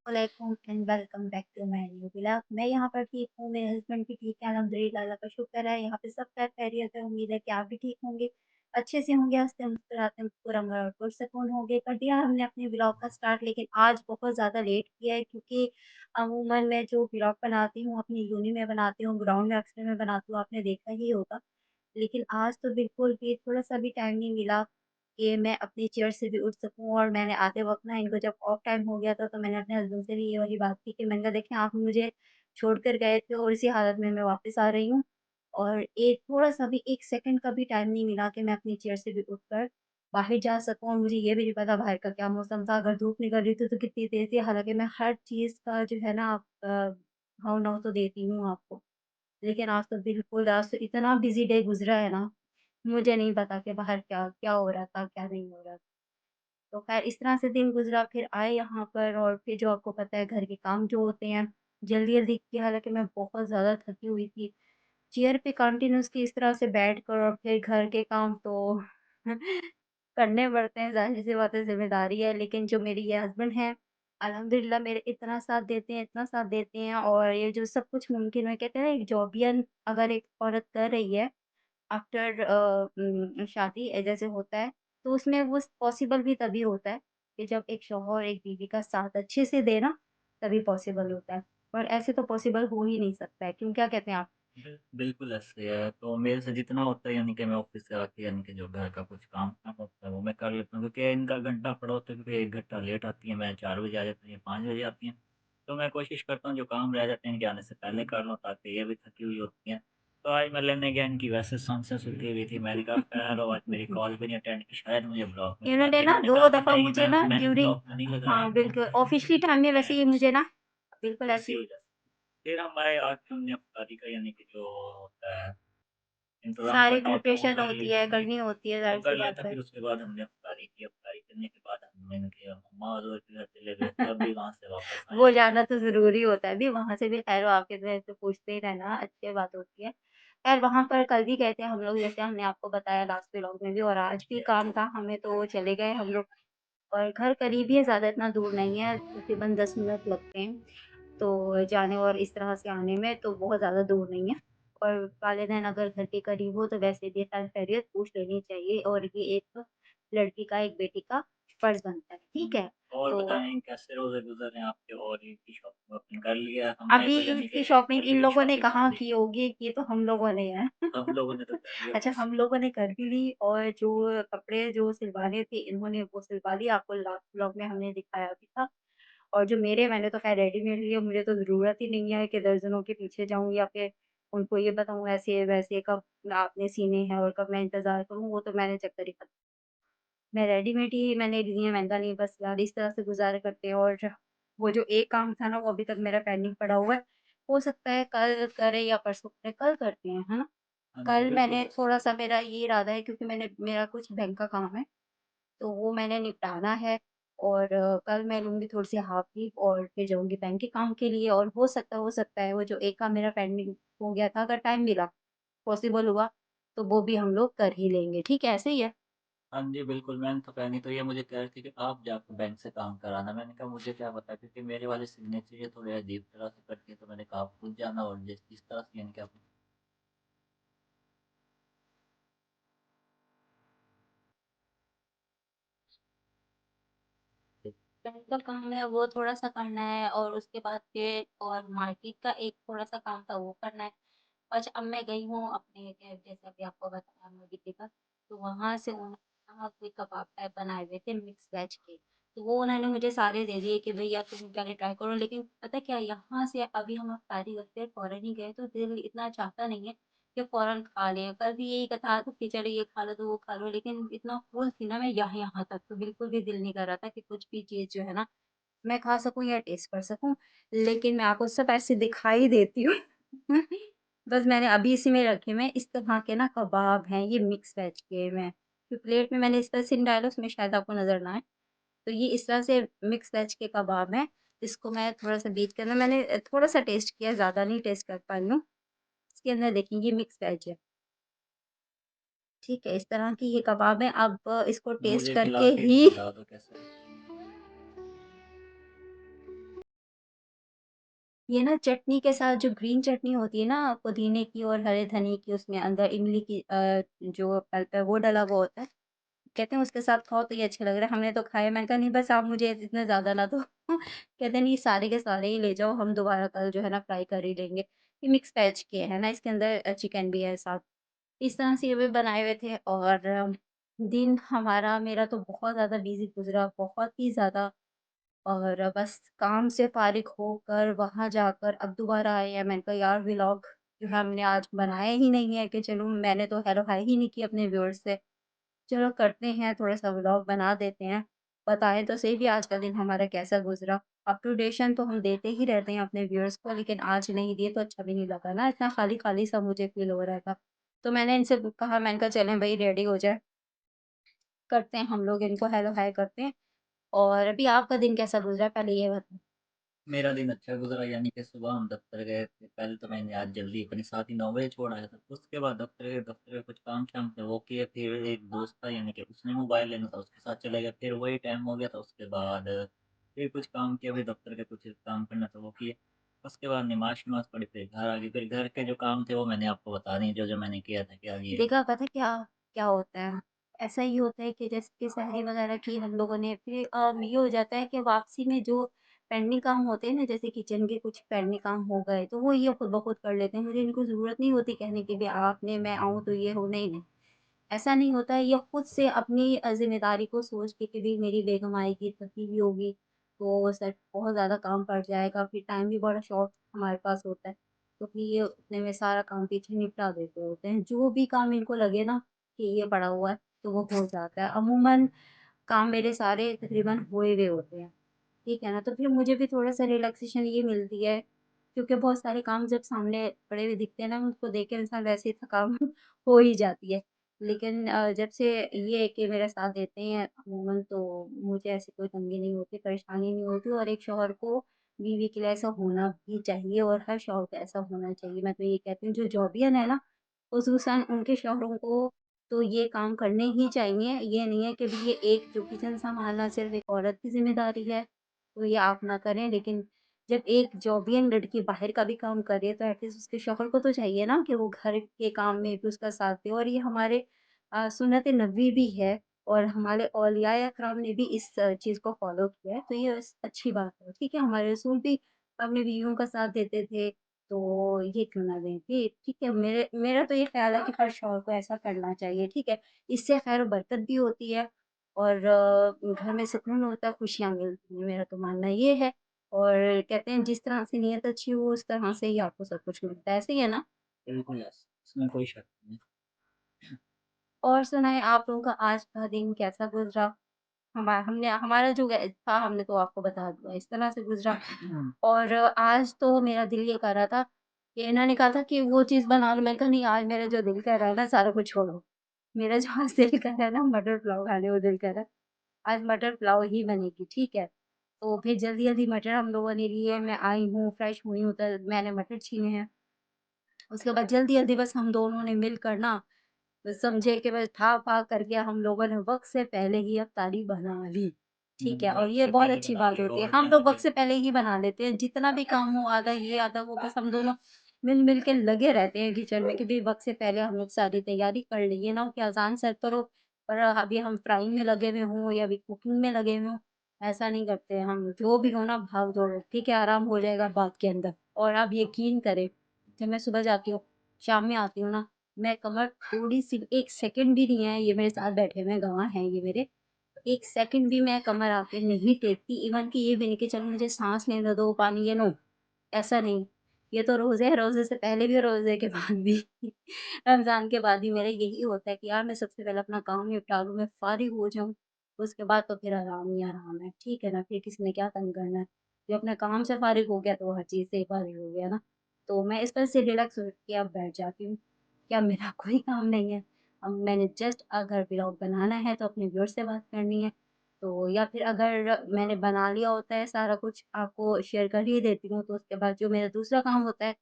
वालेकुम and welcome back to my new vlog. मैं यहाँ पर ठीक हूँ, मेरे हस्बैंड भी ठीक है, अल्हम्दुलिल्लाह अल्लाह का शुक्र है। यहाँ पे सब खैरियत है, उम्मीद है कि आप भी ठीक होंगे, अच्छे से होंगे, हँसते मुस्कुराते पूरा और पुरसकून होंगे। कर दिया हमने अपने व्लॉग का स्टार्ट, लेकिन आज बहुत ज़्यादा लेट किया है क्योंकि अमूमन मैं जो व्लॉग बनाती हूँ अपनी यूनी में बनाती हूँ, ग्राउंड में अक्सर मैं बनाती हूँ, आपने देखा ही होगा। लेकिन आज तो बिल्कुल भी थोड़ा-सा भी टाइम नहीं मिला कि मैं अपनी चेयर से भी उठ सकूँ। और मैंने आते वक़्त ना इनको जब ऑफ टाइम हो गया था, तो मैंने अपने हस्बैंड से भी ये वाली बात की कि मैंने कहा देखें आप मुझे छोड़कर गए थे और इसी हालत में मैं वापस आ रही हूँ। और एक थोड़ा-सा भी 1 सेकंड का भी टाइम नहीं मिला कि मैं अपनी चेयर से भी उठकर बाहर जा सकूँ। और मुझे ये भी नहीं पता बाहर का क्या मौसम था, अगर धूप निकल रही थी तो कितनी तेज़ थी। हालाँकि मैं हर चीज़ का जो है ना भाव-नाव तो देती हूँ आपको। लेकिन आज तो बिल्कुल, आज तो इतना बिज़ी डे गुज़रा है ना, मुझे नहीं पता कि बाहर क्या क्या हो रहा था, क्या नहीं हो रहा था। तो ख़ैर इस तरह से दिन गुज़रा, फिर आए यहाँ पर और फिर जो आपको पता है घर के काम जो होते हैं, जल्दी-जल्दी किए, हालाँकि मैं बहुत ज़्यादा थकी हुई थी। चेयर पे कंटीन्यूअसली इस तरह से बैठकर और फिर घर के काम तो करने पड़ते हैं, ज़ाहिर-सी बात है ज़िम्मेदारी है। लेकिन जो मेरे ये हस्बैंड हैं, अल्हम्दुलिल्लाह मेरे इतना साथ देते हैं, इतना साथ देते हैं। और ये जो सब कुछ मुमकिन है, कहते हैं ना एक जॉबियन अगर एक औरत कर रही है आफ्टर शादी जैसे होता है, तो उसमें वो पॉसिबल भी तभी होता है कि जब एक शौहर और एक बीवी का साथ अच्छे से दे ना, तभी पॉसिबल होता है। और ऐसे तो पॉसिबल हो ही नहीं सकता है। क्यों, क्या कहते हैं आप? बिल्कुल ऐसे है, तो मेरे से जितना होता है यानी कि मैं ऑफ़िस से आके यानी कि जो घर का कुछ काम होता है वो मैं कर लेता हूँ क्योंकि इनका घंटा पड़ा होता है क्योंकि 1 घंटा लेट आती है, मैं 4 बजे आ जाता हूँ, ये 5 बजे आती हैं। तो मैं कोशिश करता हूँ जो काम रह जाते हैं इनके आने से पहले कर लूँ ताकि ये भी थकी हुई होती हैं। तो आज मैं लेने गया, इनकी वैसे सांसें सूखी हुई थी, मैंने कहा ठहरो आज मेरी कॉल भी नहीं अटेंड की, शायद मुझे ब्लॉक में लगा इन्होंने दी। ना मैंने 2 कहा कि दफ़ा नहीं मुझे ना मैंने ड्यूरिंग, ब्लॉक में नहीं लगाया। हाँ, बिल्कुल ऑफ़िशियली टाइम में वैसे ही मुझे ना बिल्कुल इसी ऐसी वजह से। फिर हमारे आज हमने अफ्तारी का यानी कि जो होता है इंतज़ाम सारी करना होता है वो प्रिपरेशन कर होती है, ली करनी होती है, वो कर ज़ाहिर-सी लिया बात था, है। फिर उसके बाद हमने अफ्तारी की, अफ्तारी करने के बाद हमने इनके मम्मा और के घर चले गए, तब भी वहाँ से वापस आए वो हैं। जाना तो ज़रूरी होता है। अभी वहाँ से भी ख़ैर आपके तो ऐसे पूछते ही रहना, अच्छी बात होती है। ख़ैर वहाँ पर कल भी गए थे हम लोग, जैसे हमने आपको बताया लास्ट व्लॉग में भी, और आज भी काम था हमें, तो चले गए हम लोग। और घर करीब ही है, ज़्यादा इतना दूर नहीं है, तकरीबन 10 मिनट लगते हैं। तो जाने और इस तरह से आने में तो बहुत ज़्यादा दूर नहीं है। और वालिदैन अगर घर के करीब हो तो वैसे भी हाल-खैरियत पूछ लेनी चाहिए, और ये एक लड़की का, एक बेटी का फ़र्ज़ बनता है, ठीक है? और तो बताएँ कैसे रोज़े गुज़र रहे हैं आपके और ईद की शॉपिंग वॉपिंग कर लिया? हमने अभी तो ईद यानी की कि शॉपिंग इन अर्ली लोगों ने शॉपिंग कर कहाँ ली। की होगी, की तो हम लोगों ने है। हम लोगों ने तो कर लिया अच्छा, बस। हम लोगों ने कर भी ली, और जो कपड़े जो सिलवाने थे इन्होंने वो सिलवा लिए, आपको लास्ट व्लॉग में हमने दिखाया भी था। और जो मेरे, मैंने तो ख़ैर रेडीमेड लिए, मुझे तो ज़रूरत ही नहीं है कि दर्जनों के पीछे जाऊँ या फिर उनको ये बताऊँ ऐसे-वैसे कब आपने सीने हैं और कब मैं इंतज़ार करूँ, वो तो मैंने चक्कर ही खत्म। मैं रेडीमेड ही मैंने लिए, महँगा नहीं, बस यार इस तरह से गुज़ारा करते हैं। और वो जो एक काम था ना, वो अभी तक मेरा पेंडिंग पड़ा हुआ है। हो सकता है कल करें या परसों करें, कल करते हैं, है ना? हाँ जी, कल बिल्कुल मैंने कर सकते थोड़ा-सा, मेरा ये इरादा है क्योंकि मेरा कुछ बैंक का काम है, तो वो मैंने निपटाना है। और कल मैं लूँगी थोड़ी-सी हाफ़ लीव और फिर जाऊँगी बैंक के काम के लिए। और हो सकता है वो जो एक काम मेरा पेंडिंग हो गया था, अगर टाइम मिला, पॉसिबल हुआ, तो वो भी हम लोग कर ही लेंगे। ठीक है, ऐसे ही है? हाँ जी, बिल्कुल, मैंने तो पहले तो ये मुझे कह रही थी कि आप जाकर बैंक से काम कराना। मैंने कहा मुझे क्या पता क्योंकि मेरे वाले सिग्नेचर ये थोड़े अजीब तरह से करती है, तो मैंने कहा आप खुद जाना और जिस तरह से यानी कि आप बैंक का काम है वो थोड़ा-सा करना है, और उसके बाद फिर और मार्केट का एक थोड़ा-सा काम था वो करना है। अच्छा, अब मैं गई हूँ अपने जैसे अभी आपको बताया मुर्गी के पास, तो वहाँ से उन्होंने कोई कबाब टाइप बनाए हुए थे मिक्स वेज के। तो वो उन्होंने मुझे सारे दे दिए कि भैया तुम पहले ट्राई करो। लेकिन पता है क्या, यहाँ से अभी हम अफ्तारी करते हैं, फ़ौरन ही गए, तो दिल इतना चाहता नहीं है कि फ़ौरन खा लें। कल भी यही कहा था कि चलो ये खा लो तो वो खा लो, लेकिन इतना फुल थी ना मैं यहाँ तक, तो बिल्कुल भी दिल नहीं कर रहा था कि कुछ भी चीज़ जो है ना, मैं खा सकूँ या टेस्ट कर सकूँ। लेकिन मैं आपको सब ऐसे दिखाई देती हूँ। बस मैंने अभी इसी में रखे हुए हैं, इस तरह के ना कबाब हैं, ये मिक्स वेज के में। जो प्लेट में मैंने इस तरह से नहीं डाला, उसमें शायद आपको नज़र ना आए। तो ये इस तरह से मिक्स वेज के कबाब हैं, इसको मैं थोड़ा-सा बीच के अंदर मैंने थोड़ा-सा टेस्ट किया, ज़्यादा नहीं टेस्ट कर पाई हूँ। इसके अंदर देखिए ये मिक्स वेज है, ठीक है? इस तरह की ये कबाब है, अब इसको टेस्ट मुझे खिला करके के ही बता दो कैसे ये ना चटनी के साथ जो ग्रीन चटनी होती है ना पुदीने की और हरे धनिये की उसमें अंदर इमली की जो पल्प है वो डला हुआ होता है। कहते हैं उसके साथ खाओ तो ये अच्छे लग रहे हैं। हमने तो खाए मैंने कहा नहीं बस आप मुझे इतना ज़्यादा ना दो। कहते हैं नहीं सारे के सारे ही ले जाओ हम दोबारा कल जो है ना फ्राई कर ही लेंगे। ये मिक्स वेज के है ना इसके अंदर चिकन भी है साथ। इस तरह से ये भी बनाए हुए थे और दिन हमारा मेरा तो बहुत ज़्यादा बिज़ी गुज़रा, बहुत ही ज़्यादा और बस काम से फ़ारिग होकर वहाँ जाकर अब दोबारा आए हैं, मैंने कहा यार व्लॉग जो है हमने आज बनाया ही नहीं है कि चलो मैंने तो हेलो हाय ही नहीं की अपने व्यूअर्स से। चलो करते हैं थोड़ा-सा व्लॉग बना देते हैं, बताएँ तो सही भी आज का दिन हमारा कैसा गुज़रा। अपटूडेशन तो हम देते ही रहते हैं अपने व्यूअर्स को लेकिन आज नहीं दिए तो अच्छा भी नहीं लगा ना, इतना खाली-खाली सा मुझे फ़ील हो रहा था। तो मैंने इनसे कहा मैंने कहा चलें भई रेडी हो जाएँ, करते हैं हम लोग इनको हेलो हाय करते हैं और अभी आपका दिन कैसा गुज़रा पहले ये बताओ? मेरा दिन अच्छा गुज़रा यानी कि सुबह हम दफ़्तर गए थे। पहले तो मैंने आज जल्दी अपने साथी 9 बजे छोड़ आया था। उसके बाद दफ़्तर के कुछ काम-शाम थे वो किए। फिर एक दोस्त था यानी कि उसने मोबाइल लेना था उसके साथ चले गए। फिर वही टाइम हो गया था उसके बाद फिर कुछ काम किया फिर दफ़्तर के कुछ काम करना था वो किए। उसके बाद नमाज़-वमाज़ पढ़ी फिर घर आ गए। फिर घर के जो काम थे वो मैंने आपको बता दिए जो-जो मैंने किया था क्या ये देखा पता है क्या क्या होता है? ऐसा ही होता है कि जैसे कि सहरी वगैरह की हम लोगों ने फिर ये हो जाता है कि वापसी में जो पेंडिंग काम होते हैं ना, जैसे किचन के कुछ पेंडिंग काम हो गए, तो वो ये खुद ब खुद कर लेते हैं। मुझे इनको ज़रूरत नहीं होती कहने की भी आपने मैं आऊँ तो ये हो, नहीं, नहीं। ऐसा नहीं होता है, ये खुद से अपनी ज़िम्मेदारी को सोच के कि भई मेरी बेगम आएगी, थकी हुई होगी, तो सर बहुत ज़्यादा काम पड़ जाएगा, फिर टाइम भी बड़ा शॉर्ट हमारे पास होता है, तो फिर ये उतने में सारा काम पीछे निपटा देते होते हैं। जो भी काम इनको लगे ना कि ये पड़ा हुआ है, तो वो हो जाता है। अमूमन काम मेरे सारे तकरीबन हुए हुए होते हैं। ठीक है ना? तो फिर मुझे भी थोड़ा-सा रिलैक्सेशन ये मिलती है, क्योंकि बहुत सारे काम जब सामने पड़े हुए दिखते हैं ना, उनको देख के इंसान वैसे ही थकान हो ही जाती है। लेकिन जब से ये है कि मेरा साथ देते हैं अमूमन तो मुझे ऐसी कोई तंगी नहीं होती, परेशानी नहीं होती और एक शौहर को बीवी के लिए ऐसा होना भी चाहिए और हर शौहर को ऐसा होना चाहिए। मैं तो ये कहती हूँ जो जॉबियन है ना, ख़ुसूसन उनके शौहरों को तो ये काम करने ही चाहिए। ये नहीं है कि भई ये एक जो किचन सँभालना सिर्फ़ एक औरत की ज़िम्मेदारी है, तो ये आप ना करें। लेकिन जब एक जॉबियन लड़की बाहर का भी काम कर रही है, तो एटलीस्ट उसके शौहर को तो चाहिए ना कि वो घर के काम में भी उसका साथ दे और ये हमारे सुन्नत नबवी भी है और हमारे औलियाए इकराम ने भी इस चीज़ को फ़ॉलो किया है, तो ये अच्छी बात है, ठीक है? हमारे रसूल भी अपनी बीवियों का साथ देते थे, तो ये क्यों ना दें? ये ठीक है, मेरा तो ये ख़्याल है कि हर शौहर को ऐसा करना चाहिए, ठीक है? इससे खैर और बरकत भी होती है और घर में सुकून होता है, खुशियाँ मिलती हैं, मेरा तो मानना ये है। और कहते हैं जिस तरह से नीयत अच्छी हो उस तरह से ही आपको सब कुछ मिलता है, ऐसे ही है ना? बिल्कुल इसमें कोई शक नहीं। और सुनाएँ आप लोगों का आज का दिन कैसा गुज़रा? हमारा जो था हमने तो आपको बता दिया, इस तरह से गुज़रा और आज तो मेरा दिल ये कर रहा था कि इन्होंने कहा था कि वो चीज़ बना लो, मैंने कहा नहीं आज मेरा जो दिल कर रहा है ना सारा कुछ छोड़ो। मेरा जो आज दिल कर रहा है ना मटर पुलाव खाने को दिल कर रहा है, आज मटर पुलाव ही बनेगी, ठीक है? तो फिर जल्दी-जल्दी मटर हम लोगों ने लिए, मैं आई हूँ, फ्रेश हुई हूँ तो मैंने मटर छीले हैं। उसके बाद जल्दी-जल्दी बस हम दोनों ने मिलकर ना बस समझे कि बस था करके हम लोगों ने वक़्त से पहले ही अफ़्तारी बना ली, ठीक है? और वक़्त ये से बहुत पहले अच्छी बना बात ली होती है। और हम यानी लोग वक़्त कि से पहले ही बना लेते हैं, जितना भी काम हो आधा ये आधा वो बस हम दोनों मिल-मिल के लगे रहते हैं किचन में कि भई वक़्त से पहले हम लोग सारी तैयारी कर लें। ये ना हो कि अज़ान सर पर हो और अभी हम फ्राइंग में लगे हुए हों या अभी कुकिंग में लगे हुए हों, ऐसा नहीं करते हम। जो भी हो ना भाग-दौड़, ठीक है? आराम हो जाएगा बात के अंदर और आप यकीन करें, जब मैं सुबह जाती हूँ, शाम में आती हूँ ना मैं कमर थोड़ी-सी 1 सेकंड भी नहीं है, ये मेरे साथ बैठे हुए हैं, गवाह हैं ये मेरे। 1 सेकंड भी मैं कमर आके नहीं टेकती, इवन कि ये भी नहीं कि चलो मुझे साँस लेने दो, पानी ये नो, ऐसा नहीं। ये तो रोज़े है, रोज़े से पहले भी और रोज़े के बाद भी। रमज़ान के बाद भी मेरा यही होता है कि यार मैं सबसे पहले अपना काम निपटा लूँ, मैं फ़ारिग हो जाऊँ, उसके बाद तो फिर आराम ही आराम है, ठीक है ना? फिर किसी ने क्या तंग करना है। जो अपने काम से फ़ारिग हो गया, तो वो हर चीज़ से फ़ारिग हो गया ना। तो मैं इस वजह से रिलैक्स हो के अब बैठ जाती हूँ। क्या मेरा कोई काम नहीं है? अब मैंने जस्ट अगर व्लॉग बनाना है तो अपने व्यूअर्स से बात करनी है, तो या फिर अगर मैंने बना लिया होता है सारा कुछ आपको शेयर कर ही देती हूँ, तो उसके बाद जो मेरा दूसरा काम होता है,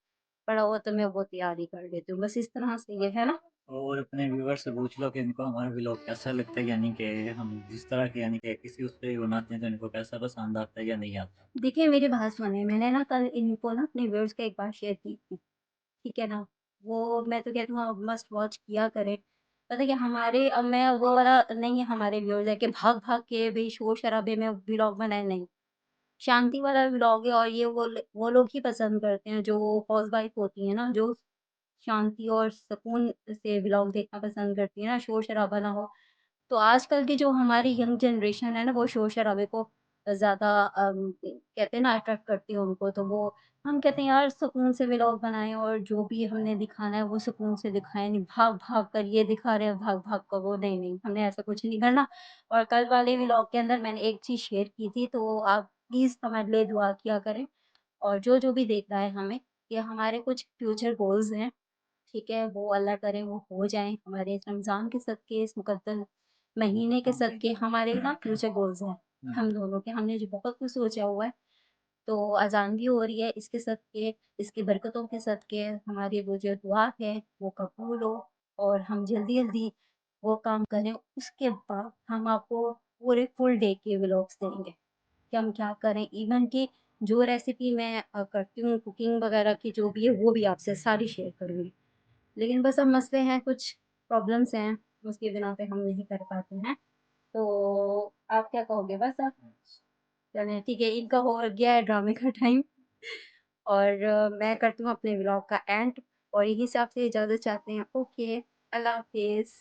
पड़ा हुआ तो मैं वो तैयारी कर लेती हूँ। बस इस तरह से ये है ना? और अपने व्यूअर्स से पूछ लो कि इनको हमारा व्लॉग कैसा लगता है, यानी कि हम जिस तरह के यानी कि किसी उस पे बनाते हैं तो इनको कैसा पसंद आता है या नहीं आता। देखिए मेरी बात सुनिए, मैंने ना कल इनको ना अपने व्यूअर्स को एक बात शेयर की थी, ठीक है ना? वो मैं तो कहती हूँ आप मस्ट वॉच किया करें। पता है क्या हमारे अब मैं वो वाला नहीं है हमारे व्यूअर्स है कि भाग-भाग के भई शोर-शराबे में व्लॉग बनाए, नहीं। शांति वाला व्लॉग है और ये वो लोग ही पसंद करते हैं जो हाउसवाइफ होती हैं ना, जो शांति और सुकून से व्लॉग देखना पसंद करती है ना, शोर-शराबा ना हो। तो आजकल की जो हमारी यंग जनरेशन है ना, वो शोर-शराबे को ज़्यादा कहते हैं ना अट्रैक्ट करती है उनको, तो वो हम कहते हैं यार सुकून से व्लॉग बनाएँ और जो भी हमने दिखाना है वो सुकून से दिखाएँ, नहीं भाग-भाग कर ये दिखा रहे हैं, भाग-भाग कर वो नहीं, हमने ऐसा कुछ नहीं करना। और कल वाले व्लॉग के अंदर मैंने एक चीज़ शेयर की थी, तो आप प्लीज़ हमारे लिए दुआ किया करें और जो भी देख रहा है हमें, ये हमारे कुछ फ्यूचर गोल्स हैं। ठीक है, वो अल्लाह करे वो हो जाएँ, हमारे इस रमज़ान के सदके, इस मुक़द्दस महीने के सदके हमारे ना फ्यूचर गोल्स हैं, हम दोनों के। हमने जो बहुत कुछ सोचा हुआ है, तो अज़ान भी हो रही है, इसके सदके, इसकी बरकतों के सदके हमारी वो जो दुआ है, वो कबूल हो और हम जल्दी-जल्दी वो काम करें। उसके बाद हम आपको पूरे फुल डे के व्लॉग्स देंगे, कि हम क्या करें। इवन कि जो रेसिपी मैं करती हूँ कुकिंग वग़ैरह की जो भी है, वो भी आपसे सारी शेयर करूँगी। लेकिन बस अब मसले हैं, कुछ प्रॉब्लम्स हैं, उसकी बिना पे हम नहीं कर पाते हैं। तो आप क्या कहोगे? बस आप चलें ठीक है, इनका हो गया है ड्रामे का टाइम और मैं करती हूँ अपने व्लॉग का एंड और यहीं से आपसे इजाज़त चाहते हैं। ओके, अल्लाह हाफ़िज़।